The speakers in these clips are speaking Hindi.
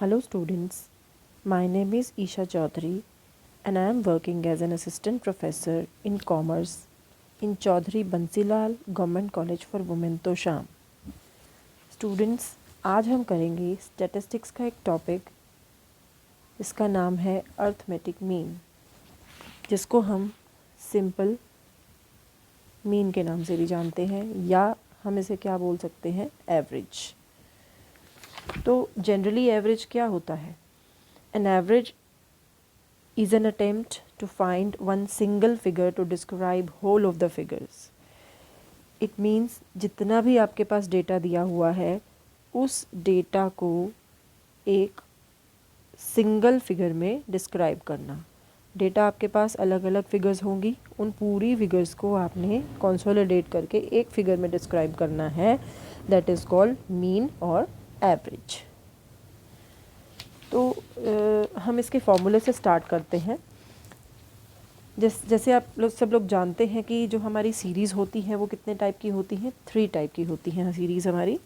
Hello students, my name is Isha Chaudhary and I am working as an assistant professor in commerce in Chaudhary Bansilal Government College for Women Tosham. Students, आज हम करेंगे स्टैटिस्टिक्स का एक टॉपिक, इसका नाम है अर्थमेटिक मीन, जिसको हम सिंपल मीन के नाम से भी जानते हैं या हम इसे क्या बोल सकते हैं, एवरेज। तो जनरली एवरेज क्या होता है? An average is an attempt to find one single figure to describe whole of the figures. It means जितना भी आपके पास डेटा दिया हुआ है उस डेटा को एक सिंगल फिगर में डिस्क्राइब करना। डेटा आपके पास अलग अलग फिगर्स होंगी, उन पूरी फिगर्स को आपने कंसोलिडेट करके एक फिगर में डिस्क्राइब करना है, दैट इज़ कॉल्ड मीन और एवरेज। तो हम इसके फॉर्मूले से स्टार्ट करते हैं। जैसे आप लोग सब लोग जानते हैं कि जो हमारी सीरीज़ होती हैं वो कितने टाइप की होती हैं? 3 टाइप की होती हैं सीरीज़ हमारी।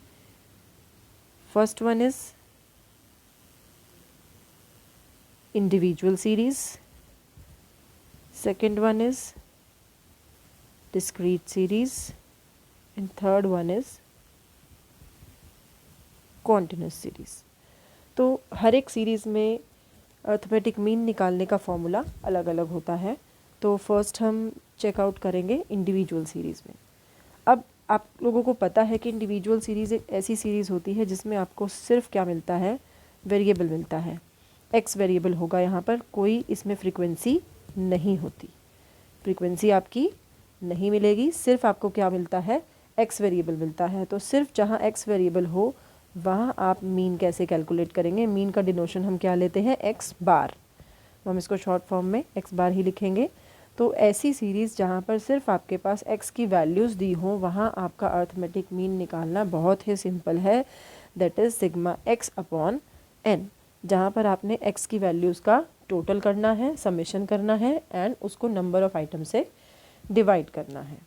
First one is individual series, second one is discrete series and third one is continuous series. तो हर एक सीरीज़ में अर्थमेटिक मीन निकालने का फॉर्मूला अलग अलग होता है। तो फर्स्ट हम चेकआउट करेंगे इंडिविजुअल सीरीज़ में। अब आप लोगों को पता है कि इंडिविजुअल सीरीज़ एक ऐसी सीरीज़ होती है जिसमें आपको सिर्फ क्या मिलता है? वेरिएबल मिलता है। एक्स वेरिएबल होगा यहाँ पर, कोई इसमें फ्रीक्वेंसी नहीं होती, फ्रीक्वेंसी आपकी नहीं मिलेगी, सिर्फ आपको क्या मिलता है? एक्स वेरिएबल मिलता है। तो सिर्फ जहाँ एक्स वेरिएबल हो वहाँ आप मीन कैसे कैलकुलेट करेंगे? मीन का डिनोशन हम क्या लेते हैं? एक्स बार। हम इसको शॉर्ट फॉर्म में एक्स बार ही लिखेंगे। तो ऐसी सीरीज़ जहाँ पर सिर्फ आपके पास एक्स की वैल्यूज़ दी हों वहाँ आपका अर्थमेटिक मीन निकालना बहुत ही सिंपल है, that is sigma x upon n, जहाँ पर आपने एक्स की वैल्यूज़ का टोटल करना है, समेशन करना है एंड उसको नंबर ऑफ़ आइटम से डिवाइड करना है।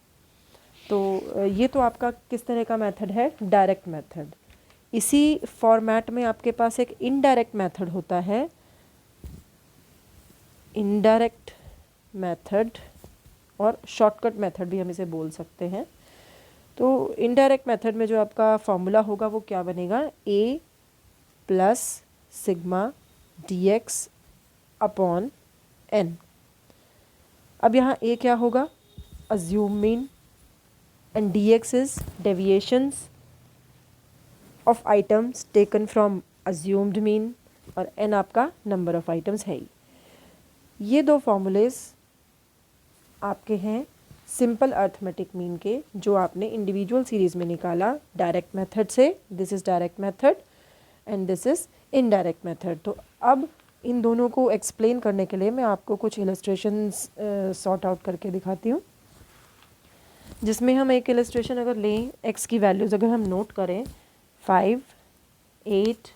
तो ये तो आपका किस तरह का मेथड है? Direct method. इसी फॉर्मेट में आपके पास एक इनडायरेक्ट मेथड होता है, इनडायरेक्ट मेथड और शॉर्टकट मेथड भी हम इसे बोल सकते हैं। तो इनडायरेक्ट मेथड में जो आपका फॉर्मूला होगा वो क्या बनेगा? A plus sigma D x upon N. अब यहाँ ए क्या होगा? Assumed mean and D x is deviations of items taken from assumed mean और एन आपका नंबर ऑफ आइटम्स है ही। ये दो फॉर्मूलेस आपके हैं सिंपल अर्थमेटिक मीन के, जो आपने इंडिविजुअल सीरीज़ में निकाला डायरेक्ट मेथड से। This is direct method and this is indirect method. तो अब इन दोनों को एक्सप्लेन करने के लिए मैं आपको कुछ इलस्ट्रेशंस सॉर्ट आउट करके दिखाती हूँ, जिसमें हम एक इलस्ट्रेशन अगर लें, एक्स की वैल्यूज़ अगर हम नोट करें 5, 8,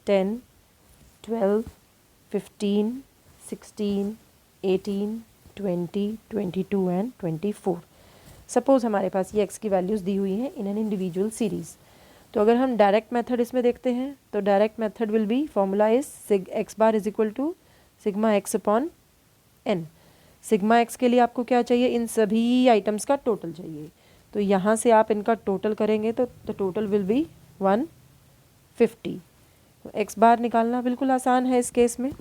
10, 12, 15, 16, 18, 20, 22 एंड 24। सपोज़ हमारे पास ये एक्स की वैल्यूज़ दी हुई हैं इन एन इंडिविजुअल सीरीज़। तो अगर हम डायरेक्ट मेथड इसमें देखते हैं तो direct method will be, formula is x bar is equal to sigma x upon n. Sigma x के लिए आपको क्या चाहिए? इन सभी आइटम्स का टोटल चाहिए। तो यहाँ से आप इनका टोटल करेंगे तो द टोटल विल बी 150। तो एक्स बार निकालना बिल्कुल आसान है इस केस में।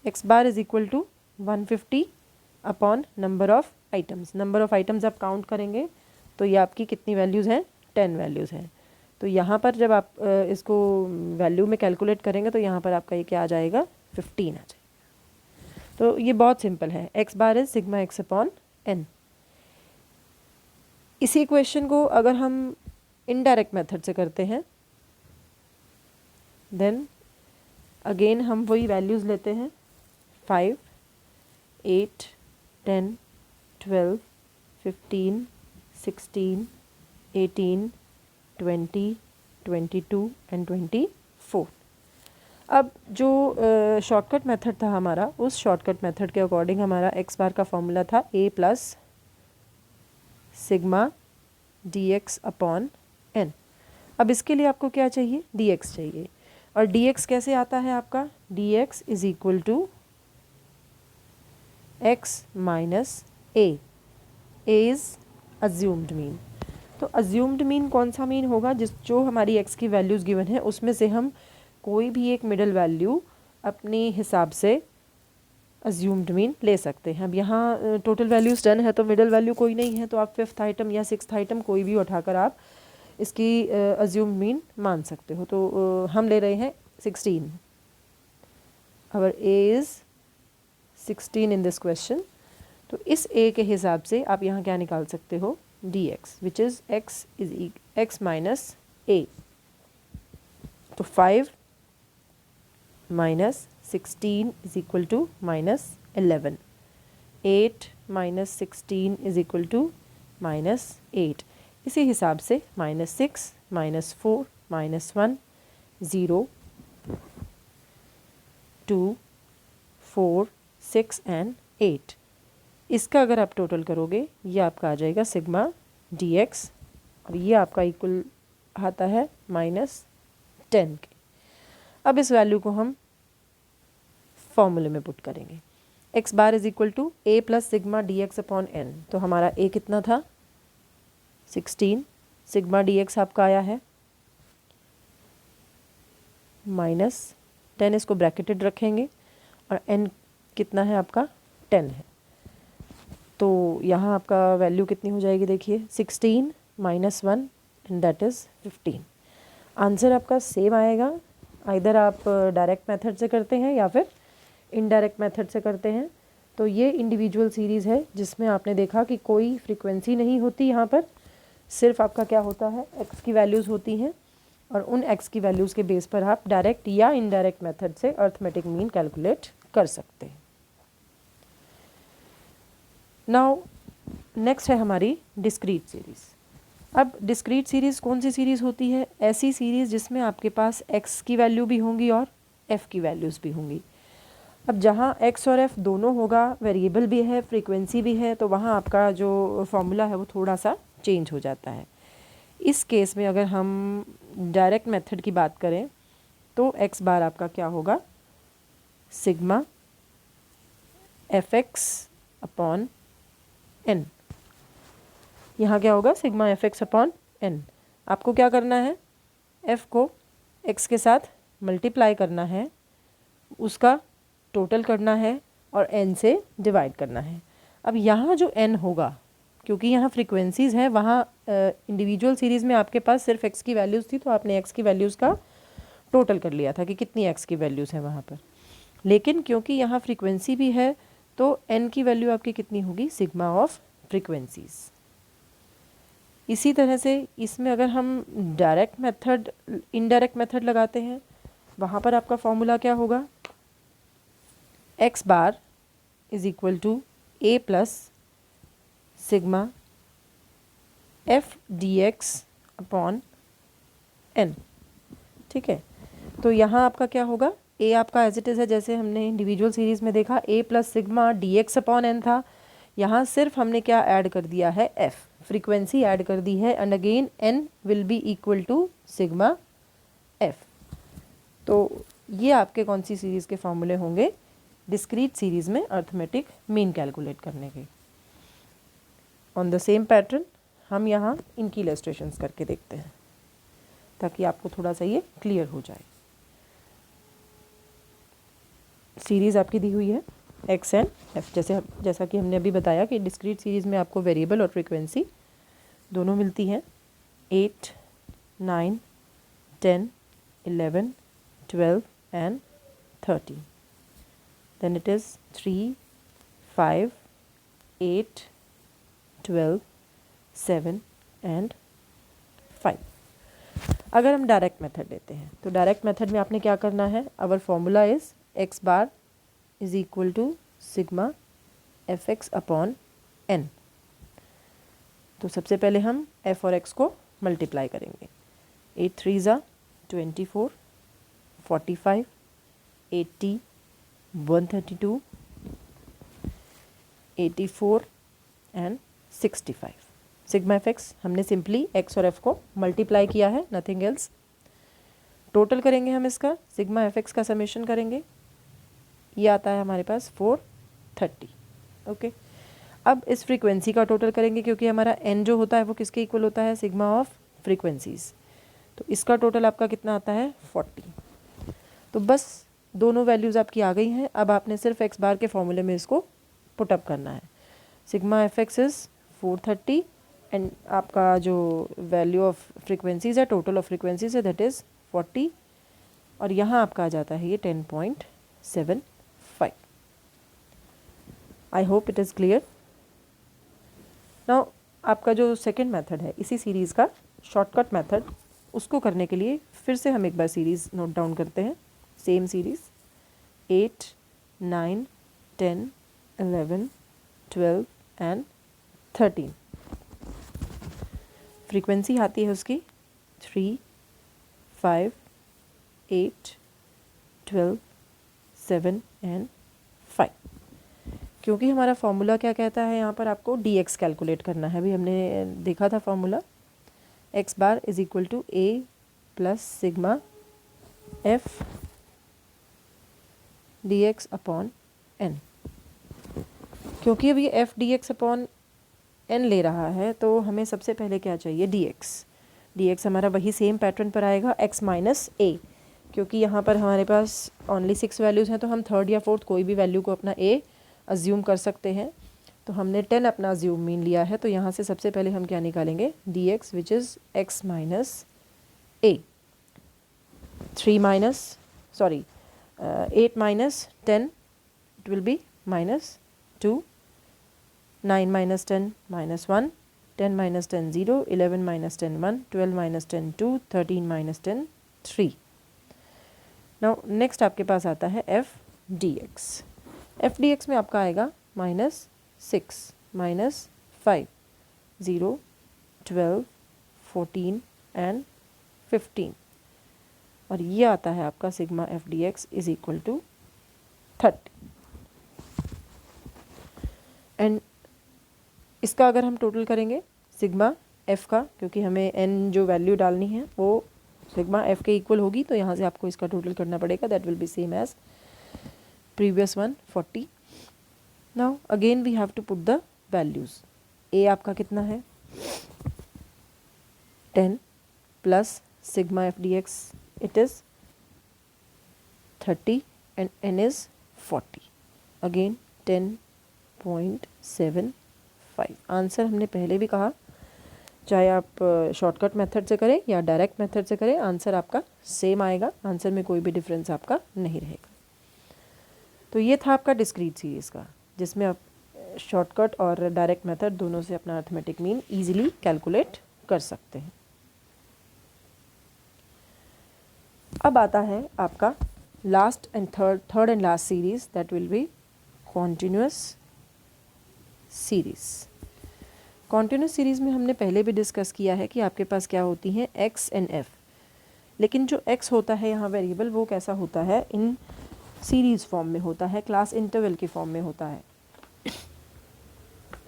X bar is equal to 150 upon number of items. Number of items आप काउंट करेंगे तो ये आपकी कितनी वैल्यूज़ हैं? 10 वैल्यूज़ हैं। तो यहाँ पर जब आप इसको वैल्यू में कैलकुलेट करेंगे तो यहाँ पर आपका ये क्या आ जाएगा? 15 आ जाएगा। तो ये बहुत सिंपल है। X bar is sigma x upon n. इसी क्वेश्चन को अगर हम इनडायरेक्ट मेथड से करते हैं देन अगेन हम वही वैल्यूज़ लेते हैं 5, 8, 10, 12, 15, 16, 18, 20, 22 एंड 24। अब जो शॉर्टकट मेथड था हमारा, उस शॉर्टकट मेथड के अकॉर्डिंग हमारा एक्स बार का फॉर्मूला था A plus sigma D x upon N. अब इसके लिए आपको क्या चाहिए? डी एक्स चाहिए। और dx कैसे आता है आपका, dx is equal to x minus a is assumed mean. तो अज्यूम्ड मीन कौन सा मीन होगा, जो हमारी x की वैल्यूज़ गिवन है उसमें से हम कोई भी एक मिडल वैल्यू अपने हिसाब से अज्यूम्ड मीन ले सकते हैं। अब यहाँ टोटल वैल्यूज़ 10 है तो मिडल वैल्यू कोई नहीं है, तो आप 5th आइटम या 6th आइटम कोई भी उठाकर आप इसकी अज्यूम्ड मीन मान सकते हो। तो हम ले रहे हैं 16। अवर a is 16 in this question. तो इस a के हिसाब से आप यहाँ क्या निकाल सकते हो, dx which is x minus a। तो 5 minus 16 is equal to minus 11। 8 minus 16 is equal to minus 8। इसी हिसाब से -6 -4 -1 0 2 4 6 एंड 8। इसका अगर आप टोटल करोगे ये आपका आ जाएगा सिग्मा dx और ये आपका इक्वल आता है -10 के। अब इस वैल्यू को हम फॉर्मूले में पुट करेंगे। x bar is equal to a plus sigma dx upon n। तो हमारा a कितना था, 16। सिग्मा dx आपका आया है -10, इसको ब्रैकेटेड रखेंगे और n कितना है आपका 10 है। तो यहाँ आपका वैल्यू कितनी हो जाएगी, देखिए 16 -1 एंड दैट इज़ 15। आंसर आपका सेम आएगा, आइदर आप डायरेक्ट मेथड से करते हैं या फिर इनडायरेक्ट मेथड से करते हैं। तो ये इंडिविजुअल सीरीज़ है जिसमें आपने देखा कि कोई फ्रीक्वेंसी नहीं होती, यहाँ पर सिर्फ आपका क्या होता है, x की वैल्यूज़ होती हैं और उन x की वैल्यूज़ के बेस पर आप डायरेक्ट या इनडायरेक्ट मेथड से अर्थमेटिक मीन कैलकुलेट कर सकते हैं। नाउ नेक्स्ट है हमारी डिस्क्रीट सीरीज़। अब डिस्क्रीट सीरीज़ कौन सी सीरीज़ होती है, ऐसी सीरीज़ जिसमें आपके पास x की वैल्यू भी होंगी और f की वैल्यूज़ भी होंगी। अब जहाँ x और f दोनों होगा, वेरिएबल भी है फ्रीक्वेंसी भी है, तो वहाँ आपका जो फॉर्मूला है वो थोड़ा सा चेंज हो जाता है। इस केस में अगर हम डायरेक्ट मेथड की बात करें तो x बार आपका क्या होगा, सिग्मा fx अपॉन n। यहाँ क्या होगा, सिग्मा fx अपॉन n। आपको क्या करना है, f को x के साथ मल्टीप्लाई करना है, उसका टोटल करना है और n से डिवाइड करना है। अब यहाँ जो n होगा, क्योंकि यहाँ फ्रीक्वेंसीज़ हैं, वहाँ इंडिविजुअल सीरीज़ में आपके पास सिर्फ x की वैल्यूज़ थी तो आपने x की वैल्यूज़ का टोटल कर लिया था कि कितनी x की वैल्यूज़ हैं वहाँ पर। लेकिन क्योंकि यहाँ फ्रीक्वेंसी भी है तो n की वैल्यू आपकी कितनी होगी, सिग्मा ऑफ फ्रीक्वेंसीज़। इसी तरह से इसमें अगर हम डायरेक्ट मेथड इनडायरेक्ट मेथड लगाते हैं, वहाँ पर आपका फॉर्मूला क्या होगा, x bar is equal to a plus sigma f dx upon n। ठीक है, तो यहाँ आपका क्या होगा, a आपका एज इट इज़ है जैसे हमने इंडिविजुअल सीरीज़ में देखा, a plus sigma dx upon n था। यहाँ सिर्फ हमने क्या ऐड कर दिया है, f फ्रीक्वेंसी ऐड कर दी है and again n will be equal to sigma f। तो ये आपके कौन सी सीरीज़ के फॉर्मूले होंगे, डिस्क्रीट सीरीज़ में अर्थमेटिक मीन कैलकुलेट करने के। ऑन द सेम पैटर्न हम यहाँ इनकी इलस्ट्रेशंस करके देखते हैं ताकि आपको थोड़ा सा ये क्लियर हो जाए। सीरीज़ आपकी दी हुई है x एंड f, जैसा कि हमने अभी बताया कि डिस्क्रीट सीरीज़ में आपको वेरिएबल और फ्रीक्वेंसी दोनों मिलती हैं। 8 9 10 11 12 and 13। then it is 3 5 8 12 7 and 5। अगर हम डायरेक्ट मेथड लेते हैं तो डायरेक्ट मेथड में आपने क्या करना है, our formula is x bar is equal to sigma fx upon n। तो सबसे पहले हम f और x को मल्टीप्लाई करेंगे। 8 3 ज़ा 24 45 80 132 84 एंड 65। सिग्मा एफ एक्स हमने सिंपली x और f को मल्टीप्लाई किया है, नथिंग एल्स। टोटल करेंगे हम इसका, सिग्मा एफ एक्स का समेशन करेंगे, ये आता है हमारे पास 430। ओके, अब इस फ्रीक्वेंसी का टोटल करेंगे क्योंकि हमारा n जो होता है वो किसके इक्वल होता है, सिग्मा ऑफ फ्रीक्वेंसीज। तो इसका टोटल आपका कितना आता है 40। तो बस दोनों वैल्यूज़ आपकी आ गई हैं। अब आपने सिर्फ एक्स बार के फॉर्मूले में इसको पुटअप करना है। Sigma F x is 430 and आपका जो वैल्यू ऑफ फ्रीक्वेंसीज है, टोटल ऑफ फ्रीक्वेंसीज है, दैट इज़ 40 और यहाँ आपका आ जाता है ये 10.75। I hope it is clear. Now आपका जो सेकेंड मेथड है इसी सीरीज़ का शॉर्टकट मेथड, उसको करने के लिए फिर से हम एक बार सीरीज़ नोट डाउन करते हैं। Same series 8, 9, 10, 11, 12 and 13। फ्रीक्वेंसी आती है उसकी 3, 5, 8, 12, 7 एंड 5। क्योंकि हमारा फॉर्मूला क्या कहता है, यहाँ पर आपको dx कैलकुलेट करना है। अभी हमने देखा था formula, x bar is equal to a plus sigma f dx upon n। क्योंकि अब ये f dx अपॉन n ले रहा है तो हमें सबसे पहले क्या चाहिए, dx हमारा वही सेम पैटर्न पर आएगा, x माइनस a। क्योंकि यहाँ पर हमारे पास ओनली 6 वैल्यूज़ हैं तो हम थर्ड या फोर्थ कोई भी वैल्यू को अपना a अज्यूम कर सकते हैं। तो हमने 10 अपना अज्यूम मीन लिया है, तो यहाँ से सबसे पहले हम क्या निकालेंगे, dx which is x minus a। 8 minus 10 it will be minus 2, 9 minus 10 minus 1, 10 minus 10 0, 11 minus 10 1, 12 minus 10 2, 13 minus 10 3। Now next आपके पास आता है f dx में आपका आएगा माइनस 6 माइनस 5, 0, 12, 14 एंड 15 और ये आता है आपका sigma F D x is equal to 30। And इसका अगर हम टोटल करेंगे सिग्मा एफ का, क्योंकि हमें एन जो वैल्यू डालनी है वो सिग्मा एफ के इक्वल होगी, तो यहाँ से आपको इसका टोटल करना पड़ेगा, that will be same as previous one 40। Now again we have to put the values. A आपका कितना है 10 plus sigma F D X it is 30 and N is 40, again 10.75। Answer हमने पहले भी कहा, चाहे आप शॉर्टकट मेथड से करें या डायरेक्ट मेथड से करें, आंसर आपका सेम आएगा, आंसर में कोई भी डिफरेंस आपका नहीं रहेगा। तो ये था आपका डिस्क्रीट सीरीज़ का, जिसमें आप शॉर्टकट और डायरेक्ट मेथड दोनों से अपना अर्थमेटिक मीन इजीली कैलकुलेट कर सकते हैं। अब आता है आपका last and third and last series, that will B continuous series. Continuous series में हमने पहले भी डिस्कस किया है कि आपके पास क्या होती हैं x एंड f, लेकिन जो x होता है यहाँ वेरिएबल वो कैसा होता है, इन सीरीज़ फॉर्म में होता है, क्लास इंटरवल के फॉर्म में होता है।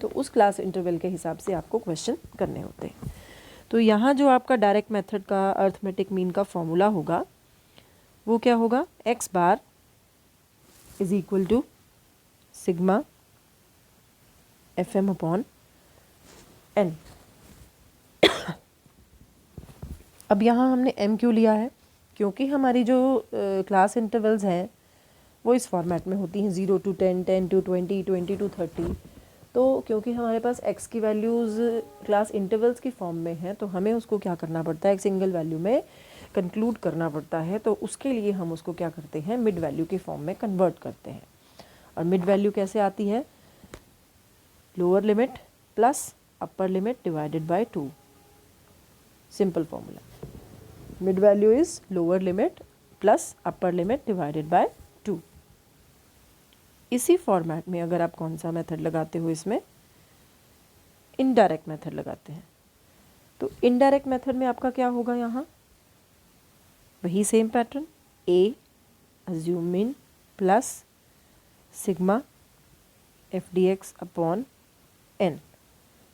तो उस क्लास इंटरवल के हिसाब से आपको क्वेश्चन करने होते हैं। तो यहाँ जो आपका डायरेक्ट मेथड का अर्थमेटिक मीन का फॉर्मूला होगा वो क्या होगा, x bar is equal to sigma F M upon n। अब यहाँ हमने m क्यों लिया है, क्योंकि हमारी जो क्लास इंटरवल्स हैं वो इस फॉर्मेट में होती हैं 0 to 10, 10 to 20, 20 to 30। तो क्योंकि हमारे पास x की वैल्यूज़ क्लास इंटरवल्स की फॉर्म में हैं तो हमें उसको क्या करना पड़ता है, एक सिंगल वैल्यू में कंक्लूड करना पड़ता है। तो उसके लिए हम उसको क्या करते हैं, मिड वैल्यू के फॉर्म में कन्वर्ट करते हैं। और मिड वैल्यू कैसे आती है, lower limit plus upper limit divided by 2, simple formula. Mid value is lower limit plus upper limit divided by 2। इसी फॉर्मेट में अगर आप कौन सा मेथड लगाते हो, इसमें इनडायरेक्ट मेथड लगाते हैं, तो इनडायरेक्ट मेथड में आपका क्या होगा, यहाँ वही same pattern, a assume mean plus sigma F D x upon n।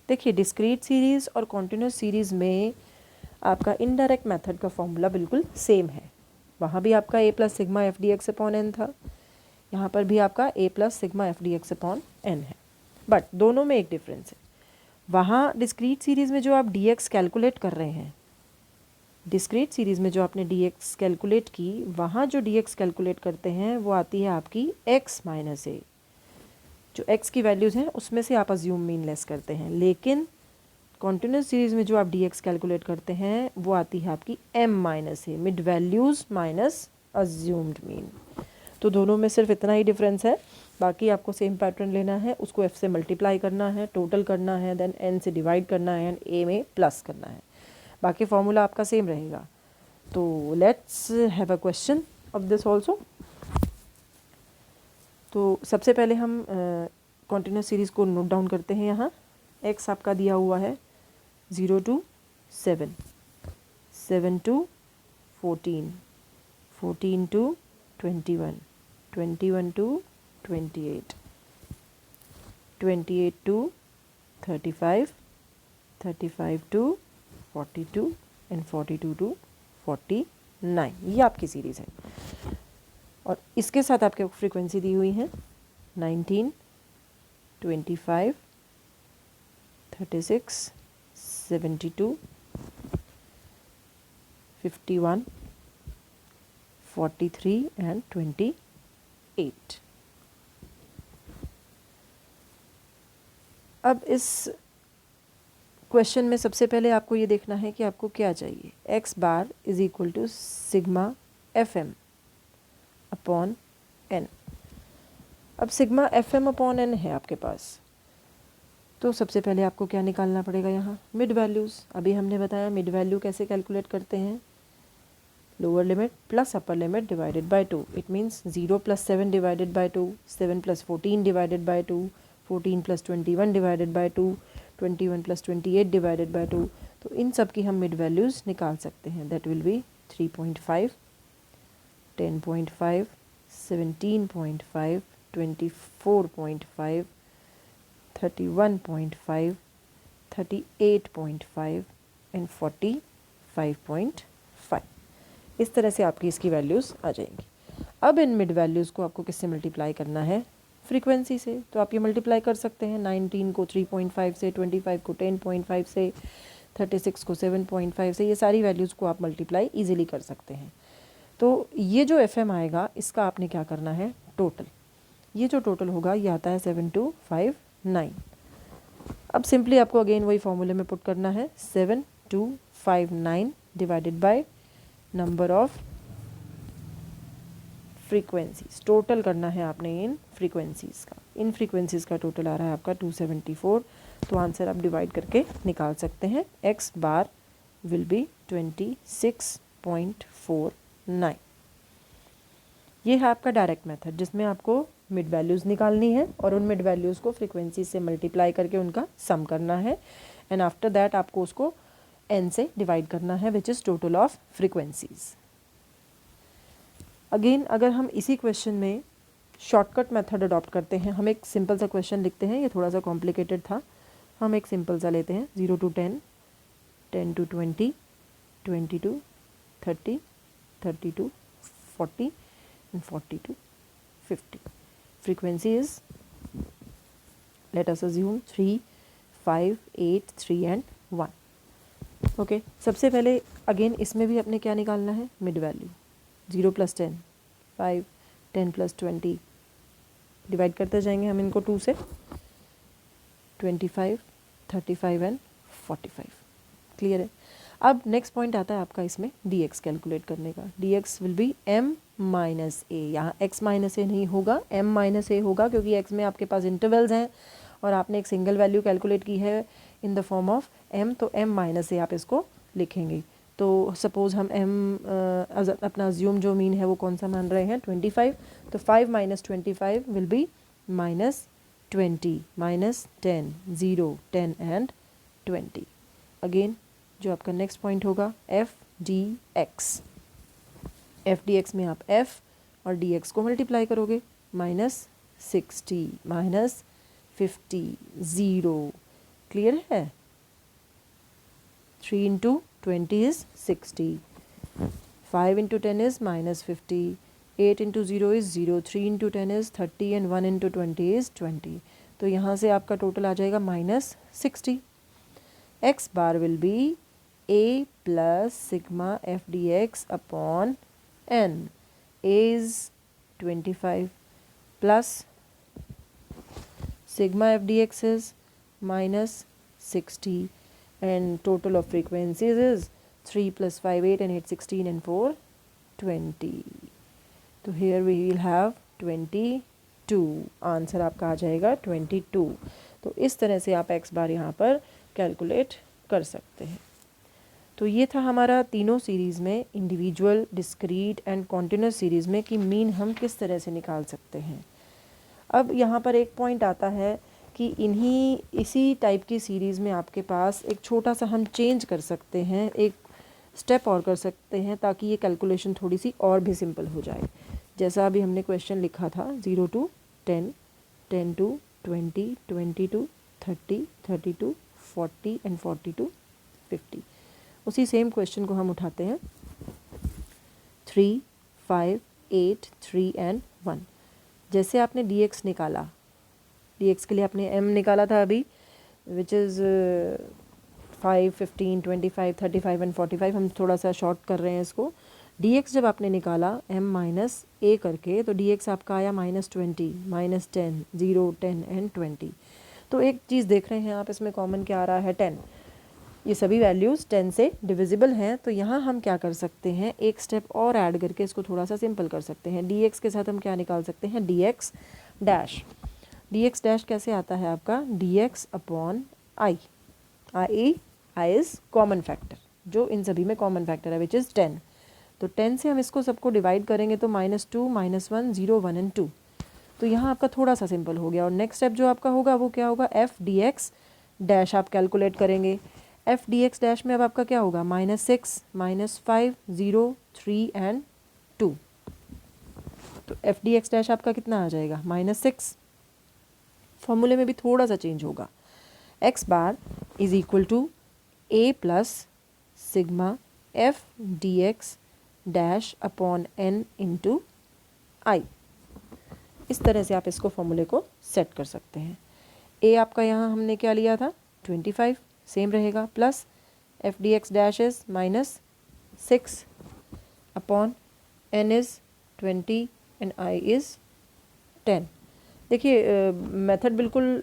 देखिए डिस्क्रीट सीरीज़ और कॉन्टिन्यूस सीरीज़ में आपका इनडायरेक्ट मेथड का फॉर्मूला बिल्कुल सेम है, वहाँ भी आपका a plus sigma F D x upon n था, यहाँ पर भी आपका a plus sigma F D x upon N है, बट दोनों में एक डिफरेंस है। वहाँ डिस्क्रीट सीरीज़ में जो आप dx कैलकुलेट कर रहे हैं, डिस्क्रीट सीरीज़ में जो आपने dx कैलकुलेट की, वहाँ जो dx कैलकुलेट करते हैं वो आती है आपकी x माइनस ए। जो x की वैल्यूज़ हैं उसमें से आप अज्यूम मीन लेस करते हैं, लेकिन कॉन्टिन्यूस सीरीज़ में जो आप dx कैलकुलेट करते हैं वो आती है आपकी m minus A, mid values minus assumed mean. तो दोनों में सिर्फ इतना ही डिफरेंस है, बाकी आपको सेम पैटर्न लेना है, उसको f से मल्टीप्लाई करना है, टोटल करना है, देन n से डिवाइड करना है एंड a में प्लस करना है, बाकी फॉर्मूला आपका सेम रहेगा। तो let's have a question of this also. तो सबसे पहले हम कॉन्टिन्यूस सीरीज़ को नोट डाउन करते हैं। यहाँ x आपका दिया हुआ है 0 to 7, 7 to 14, 14 to 21, 21 to 28, 28 to 35, 35 to 42 and 42 to 49। ये आपकी सीरीज़ है और इसके साथ आपके फ्रीक्वेंसी दी हुई है 19, 25, 36, 72, 51, 43 एंड 28। अब इस क्वेश्चन में सबसे पहले आपको ये देखना है कि आपको क्या चाहिए। x bar is equal to sigma F M upon N. अब sigma F M upon N है आपके पास, तो सबसे पहले आपको क्या निकालना पड़ेगा यहाँ, मिड वैल्यूज़। अभी हमने बताया मिड वैल्यू कैसे कैलकुलेट करते हैं, lower limit plus upper limit divided by 2। It means 0 plus 7 divided by 2, 7 plus 14 divided by 2, 14 plus 21 divided by 2, 21 plus 28 divided by 2। तो इन सब की हम मिड वैल्यूज़ निकाल सकते हैं। That will B 3.5, 10.5, 17.5, 24.5, 31.5, 38.5 and 45.5। इस तरह से आपकी इसकी वैल्यूज़ आ जाएंगी। अब इन मिड वैल्यूज़ को आपको किससे मल्टीप्लाई करना है, फ्रीक्वेंसी से। तो आप ये मल्टीप्लाई कर सकते हैं, 19 को 3.5 से, 25 को 10.5 से, 36 को 7.5 से, ये सारी वैल्यूज़ को आप मल्टीप्लाई ईजिली कर सकते हैं। तो ये जो एफ एम आएगा इसका आपने क्या करना है, टोटल। ये जो टोटल होगा ये आता है 7259। अब सिंपली आपको अगेन वही फॉर्मूले में पुट करना है, 7259 divided by number of frequencies. Total करना है आपने इन फ्रीक्वेंसीज़ का, इन फ्रीक्वेंसीज़ का टोटल आ रहा है आपका 274। तो आंसर आप डिवाइड करके निकाल सकते हैं। x bar will be 26.49। ये है आपका डायरेक्ट मेथड जिसमें आपको मिड वैल्यूज़ निकालनी है और उन मिड वैल्यूज़ को फ्रीक्वेंसी से मल्टीप्लाई करके उनका सम करना है एंड आफ्टर दैट आपको उसको n से डिवाइड करना है which is total of frequencies. Again अगर हम इसी क्वेश्चन में शॉर्टकट मेथड अडॉप्ट करते हैं, हम एक सिंपल सा क्वेश्चन लिखते हैं, ये थोड़ा सा कॉम्प्लिकेटेड था, हम एक सिंपल सा लेते हैं 0 to 10, 10 to 20, 20 to 30, 30 to 40 and 40 to 50. Frequency is, let us assume 3, 5, 8, 3 and 1. Okay सबसे पहले अगेन इसमें भी अपने क्या निकालना है, mid value. 0 plus 10, 5, 10 plus 20, divide करते जाएंगे हम इनको 2 से, 25, 35 एंड 45। क्लियर है। अब नेक्स्ट पॉइंट आता है आपका इसमें dx कैलकुलेट करने का। dx will be m minus A. यहाँ x माइनस ए नहीं होगा, m माइनस ए होगा, क्योंकि x में आपके पास इंटरवल्स हैं और आपने एक सिंगल वैल्यू कैलकुलेट की है in the form of m, तो m माइनस ए आप इसको लिखेंगे। तो सपोज़ हम m अपना अज्यूम जो मीन है वो कौन सा मान रहे हैं, 25। तो 5 minus 25 will be minus 20, minus 10, 0, 10 and 20। Again जो आपका नेक्स्ट पॉइंट होगा F D x. F D x में आप f और dx को मल्टीप्लाई करोगे, माइनस 60, माइनस 50, 0। क्लियर है। 3 into 20 is 60, 5 into 10 is minus 50, 8 into 0 is 0, 3 into 10 is 30 and 1 into 20 is 20. तो यहाँ से आपका टोटल आ जाएगा minus 60. x bar will be a plus sigma f dx upon n. a is 25 plus sigma f dx is minus 60 and total of frequencies is 3 plus 5 8 and 8 16 and 4 20. तो here we will have 22. Answer आपका आ जाएगा 22. तो इस तरह से आप x बार यहाँ पर कैलकुलेट कर सकते हैं. तो ये था हमारा तीनों सीरीज़ में individual, discrete and continuous series में कि मीन हम किस तरह से निकाल सकते हैं. अब यहाँ पर एक पॉइंट आता है कि इसी टाइप की सीरीज़ में आपके पास एक छोटा सा हम चेंज कर सकते हैं, एक स्टेप और कर सकते हैं ताकि ये कैलकुलेशन थोड़ी सी और भी सिंपल हो जाए. जैसा अभी हमने क्वेश्चन लिखा था 0 to 10, 10 to 20, 20 to 30, 30 to 40 and 40 to 50. उसी सेम क्वेश्चन को हम उठाते हैं 3, 5, 8, 3 and 1. जैसे आपने dx निकाला, dx के लिए आपने m निकाला था अभी विच इज़ 5, 15, 25, 35 एंड 45. हम थोड़ा सा शॉर्ट कर रहे हैं इसको. dx जब आपने निकाला m माइनस a करके तो dx आपका आया माइनस 20, माइनस 10, 0, 10 एंड 20. तो एक चीज़ देख रहे हैं आप, इसमें कॉमन क्या आ रहा है 10. ये सभी वैल्यूज़ 10 से डिविजिबल हैं. तो यहाँ हम क्या कर सकते हैं, एक स्टेप और ऐड करके इसको थोड़ा सा सिंपल कर सकते हैं. dx के साथ हम क्या निकाल सकते हैं, dx डैश. dx डैश कैसे आता है आपका, dx upon i. i is common factor, जो इन सभी में कॉमन फैक्टर है विच इज़ 10. तो 10 से हम इसको सबको डिवाइड करेंगे तो -2, -1, 0, 1 एंड 2. तो यहाँ आपका थोड़ा सा सिंपल हो गया. और नेक्स्ट स्टेप जो आपका होगा वो क्या होगा, f dx डैश आप कैलकुलेट करेंगे. f dx डैश में अब आपका क्या होगा, -6, -5, 0, 3 एंड 2. तो f dx डैश आपका कितना आ जाएगा, -6. फॉर्मूले में भी थोड़ा सा चेंज होगा. x bar is equal to a plus sigma f dx dash upon n into I. इस तरह से आप इसको फॉर्मूले को सेट कर सकते हैं. a आपका यहाँ हमने क्या लिया था 25, सेम रहेगा, plus f dx dash is -6 upon n is 20 and i is 10. देखिए मेथड बिल्कुल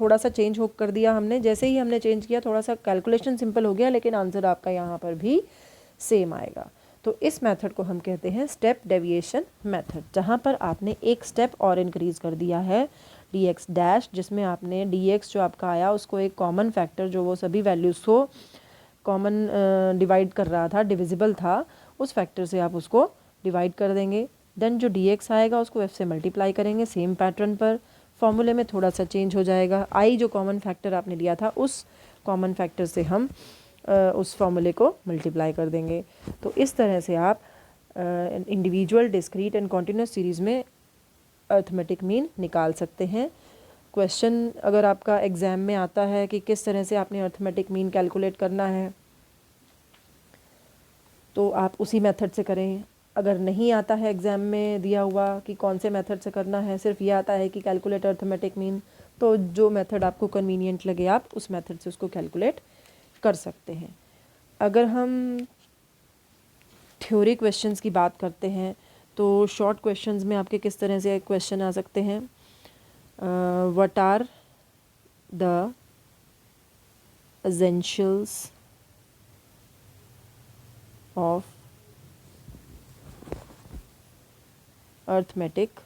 थोड़ा सा चेंज हो कर दिया हमने. जैसे ही हमने चेंज किया थोड़ा सा कैलकुलेशन सिंपल हो गया, लेकिन आंसर आपका यहाँ पर भी सेम आएगा. तो इस मेथड को हम कहते हैं स्टेप डेविएशन मेथड, जहाँ पर आपने एक स्टेप और इंक्रीज़ कर दिया है dx डैश, जिसमें आपने dx जो आपका आया उसको एक कॉमन फैक्टर जो वो सभी वैल्यूज़ को कॉमन डिवाइड कर रहा था, डिविजिबल था, उस फैक्टर से आप उसको डिवाइड कर देंगे. देन जो dx आएगा उसको f से मल्टीप्लाई करेंगे सेम पैटर्न पर. फॉर्मूले में थोड़ा सा चेंज हो जाएगा. i जो कॉमन फैक्टर आपने लिया था उस कॉमन फैक्टर से हम उस फॉर्मूले को मल्टीप्लाई कर देंगे. तो इस तरह से आप individual, discrete and continuous series में अर्थमेटिक मीन निकाल सकते हैं. क्वेश्चन अगर आपका एग्ज़ाम में आता है कि किस तरह से आपने अर्थमेटिक मीन कैलकुलेट करना है तो आप उसी मेथड से करें. अगर नहीं आता है एग्ज़ाम में दिया हुआ कि कौन से मेथड से करना है, सिर्फ ये आता है कि कैलकुलेट अर्थमेटिक मीन, तो जो मेथड आपको कन्वीनियंट लगे आप उस मेथड से उसको कैलकुलेट कर सकते हैं. अगर हम थ्योरी क्वेश्चंस की बात करते हैं तो शॉर्ट क्वेश्चंस में आपके किस तरह से क्वेश्चन आ सकते हैं, what are the essentials of arithmetic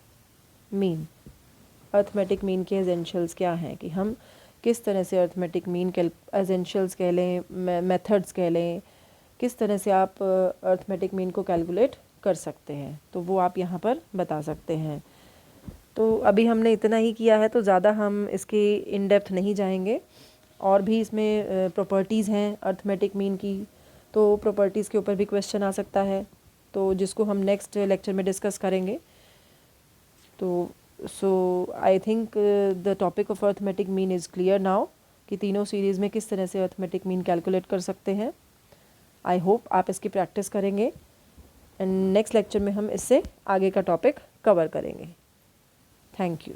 mean. Arithmetic mean के एसेंशियल्स क्या हैं, कि हम किस तरह से अर्थमेटिक मीन के एसेंशियल्स कह लें, मेथड्स कह लें, किस तरह से आप अर्थमेटिक मीन को कैलकुलेट कर सकते हैं, तो वो आप यहाँ पर बता सकते हैं. तो अभी हमने इतना ही किया है, तो ज़्यादा हम इसके इन डेप्थ नहीं जाएंगे. और भी इसमें प्रॉपर्टीज़ हैं अर्थमेटिक मीन की, तो प्रॉपर्टीज़ के ऊपर भी क्वेश्चन आ सकता है, तो जिसको हम नेक्स्ट लेक्चर में डिस्कस करेंगे. तो so I think the topic of arithmetic mean is clear now, कि तीनों सीरीज़ में किस तरह से अर्थमेटिक मीन कैलकुलेट कर सकते हैं. आई होप आप इसकी प्रैक्टिस करेंगे. एंड नेक्स्ट लेक्चर में हम इससे आगे का टॉपिक कवर करेंगे। Thank you.